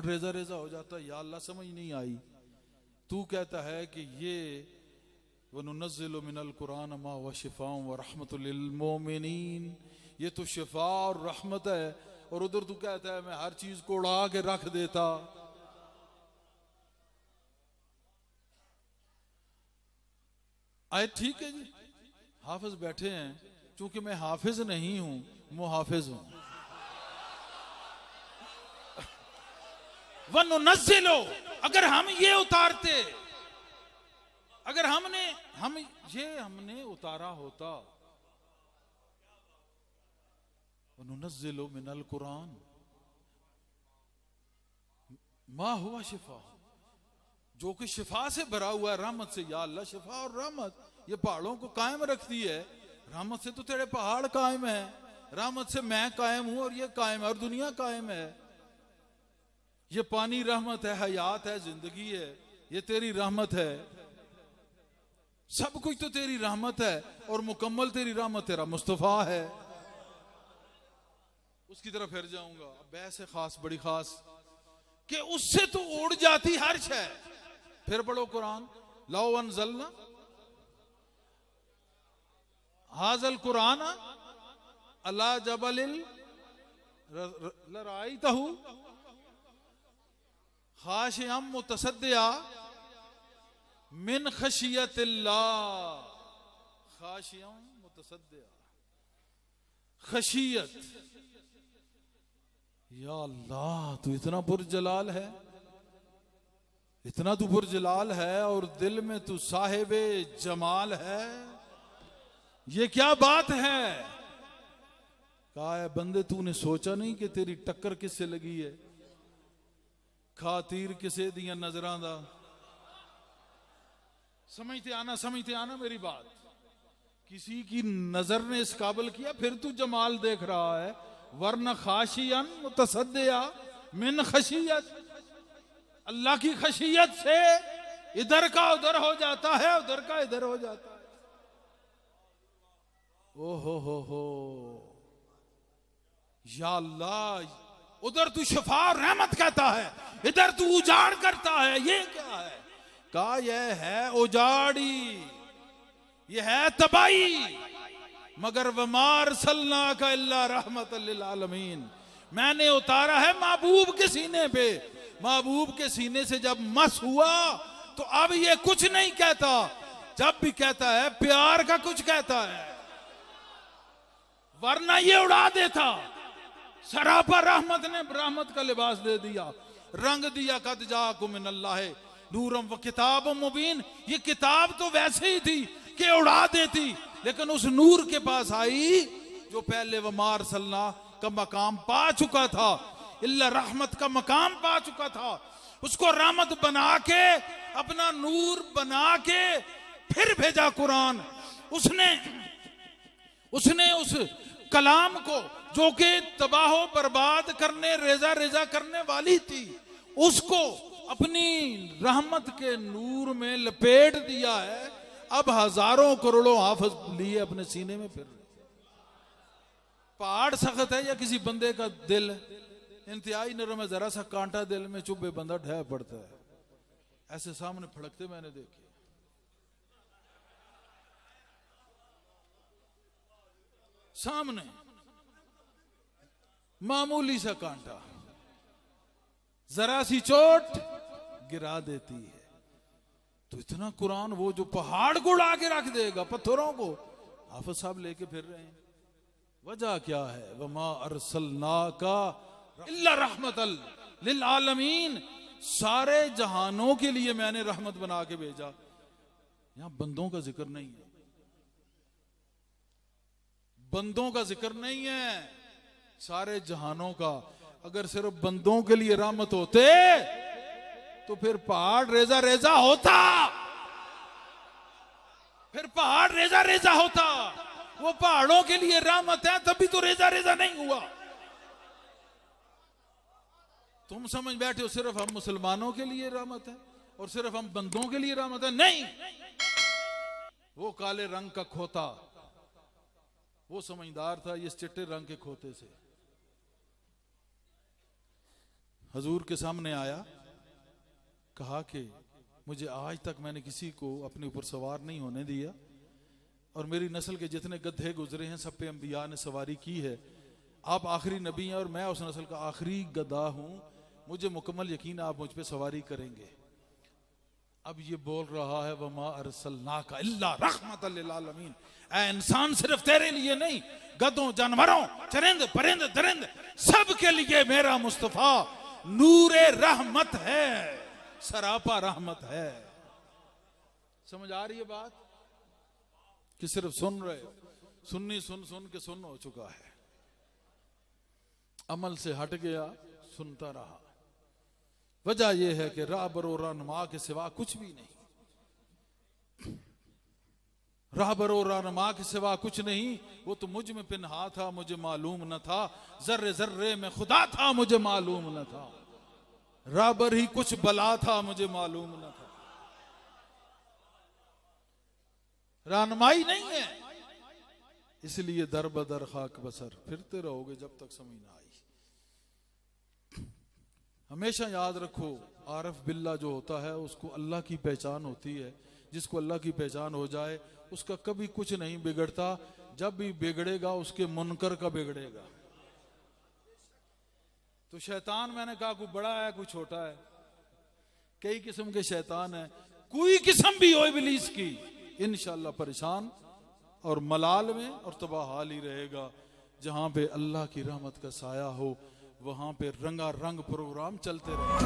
पहाड़ रेजा रेजा हो जाता है। या अल्लाह समझ नहीं आई, तू कहता है कि ये वनुनज़्ज़िलु मिनल कुरान मा हुवा शिफ़ाउन व रहमतुल लिल मोमिनीन, ये तो शिफा और रहमत है, और उधर तू कहता है मैं हर चीज को उड़ा के रख देता। आए ठीक है जी, हाफिज बैठे हैं, चूंकि मैं हाफिज नहीं हूं, मुहाफिज हूं। वनुनज़्ज़िलु, अगर हम ये उतारते, अगर हमने उतारा होता, वनुनज़्ज़िलु मिनल कुरान मा हुवा शिफा, जो कि शिफा से भरा हुआ है, रहमत से। या अल्लाह शिफा और रहमत ये पहाड़ों को कायम रखती है। रहमत से तो तेरे पहाड़ कायम है, रहमत से मैं कायम हूं और ये कायम है और दुनिया कायम है। ये पानी रहमत है, हयात है, जिंदगी है, ये तेरी रहमत है। सब कुछ तो तेरी रहमत है और मुकम्मल तेरी रहमत तेरा मुस्तफा है। उसकी तरफ फिर जाऊंगा। बहस है खास, बड़ी खास, कि उससे तो उड़ जाती हर शय। फिर पढ़ो कुरान, लौ अनज़लना हाज़ल कुरान अला जबलिल लराइतहु खाशियम मुतसद्दिया मिन खशियतिल्लाह। खाशियम मुतसद्दिया, खशियत। या अल्लाह, तू इतना पुरजलाल है, इतना तू पुरजलाल है और दिल में तू साहिबे जमाल है। ये क्या बात है? कहा है बंदे, तूने सोचा नहीं कि तेरी टक्कर किससे लगी है? खातिर किसे दिया नजरां दा। समझते आना मेरी बात। किसी की नजर ने इस काबिल किया, फिर तू जमाल देख रहा है। वरना खाशियन मुतसद्दिया मिन खशियत, अल्लाह की खशियत से इधर का उधर हो जाता है, उधर का इधर हो जाता है। ओ हो, या अल्लाह, उधर तू शफा रहमत कहता है, इधर तू उजाड़ करता है। ये क्या है? कहा यह है उजाड़ी, यह है तबाही। मगर वमार सल्ला का इल्ला रहमतल लिल आलमीन, मैंने उतारा है महबूब के सीने पे। महबूब के सीने से जब मस हुआ तो अब ये कुछ नहीं कहता, जब भी कहता है प्यार का कुछ कहता है, वरना ये उड़ा देता। सरापा रहमत ने रहमत का लिबास दे दिया, रंग दिया। कद जाकुम मिनल्लाहि नूरम व किताबुम मुबीन, ये किताब तो वैसे ही थी कि उड़ा देती, लेकिन उस नूर के पास आई जो पहले वमार सल्ला का मकाम पा चुका था, इल्ला रहमत का मकाम पा चुका था। उसको रहमत बना के, अपना नूर बना के फिर भेजा कुरान। उसने उस कलाम को जो कि तबाह बर्बाद करने, रेजा रेजा करने वाली थी, उसको अपनी रहमत के नूर में लपेट दिया है। अब हजारों करोड़ों हाफिज लिए अपने सीने में फिर। पहाड़ सख्त है या किसी बंदे का दिल इंतहाई नरम है, जरा सा कांटा दिल में चुभे बंदा ढह पड़ता है। ऐसे सामने फड़कते मैंने देखे। सामने मामूली सा कांटा, जरा सी चोट गिरा देती है। तो इतना कुरान, वो जो पहाड़ को उड़ा के रख देगा, पत्थरों को, हाफिज साहब लेके फिर रहे हैं। वजह क्या है? वमा अरसलनाका इल्ला रहमतल लिल आलमीन, सारे जहानों के लिए मैंने रहमत बना के भेजा। यहां बंदों का जिक्र नहीं है, बंदों का जिक्र नहीं है, सारे जहानों का। अगर सिर्फ बंदों के लिए रहमत होते तो फिर पहाड़ रेजा रेजा होता, फिर पहाड़ रेजा रेजा होता। वो पहाड़ों के लिए रहमत है, तभी तो रेजा रेजा नहीं हुआ। तुम समझ बैठे हो सिर्फ हम मुसलमानों के लिए रहमत है और सिर्फ हम बंदों के लिए रहमत है। नहीं, वो काले रंग का खोता, वो समझदार था, ये चिट्टे रंग के खोते से। हजूर के सामने आया, कहा कि मुझे आज तक मैंने किसी को अपने ऊपर सवार नहीं होने दिया और मेरी नस्ल के जितने गधे गुजरे हैं सब पे अंबिया ने सवारी की है। आप आखिरी नबी हैं और मैं उस नस्ल का आखिरी गधा हूं, मुझे मुकम्मल यकीन आप मुझ पे सवारी करेंगे। अब ये बोल रहा है वमा अरसलनाका इल्ला रहमतल लिल आलमीन, ऐ इंसान सिर्फ तेरे लिए नहीं, गधों, जानवरों, चरिंद परिंद दरिंद सब के लिए मेरा मुस्तफा नूरे रहमत है, सरापा रहमत है। समझ आ रही है बात कि सिर्फ सुन रहे हो? सुन्नी सुन सुन के सुन हो चुका है, अमल से हट गया, सुनता रहा। वजह यह है कि राहबर और रहनुमा के सिवा कुछ भी नहीं, राहबर और रहनुमा के सिवा कुछ नहीं। वो तो मुझ में पिन्हा था, मुझे मालूम न था, जर्रे जर्रे में खुदा था, मुझे मालूम न था। राहबर ही कुछ बला था, मुझे मालूम न था। रहनुमाई नहीं है, इसलिए दर बदर खाक बसर फिरते रहोगे जब तक समझ ना आई। हमेशा याद रखो, आरिफ बिल्ला जो होता है उसको अल्लाह की पहचान होती है। जिसको अल्लाह की पहचान हो जाए उसका कभी कुछ नहीं बिगड़ता, जब भी बिगड़ेगा उसके मुनकर का बिगड़ेगा। तो शैतान, मैंने कहा कोई बड़ा है कोई छोटा है, कई किस्म के शैतान है, कोई किस्म भी हो इब्लीस की, इंशाअल्लाह परेशान और मलाल में और तबाहाल ही रहेगा। जहां पे अल्लाह की रहमत का साया हो वहां पे रंगा रंग प्रोग्राम चलते रहे।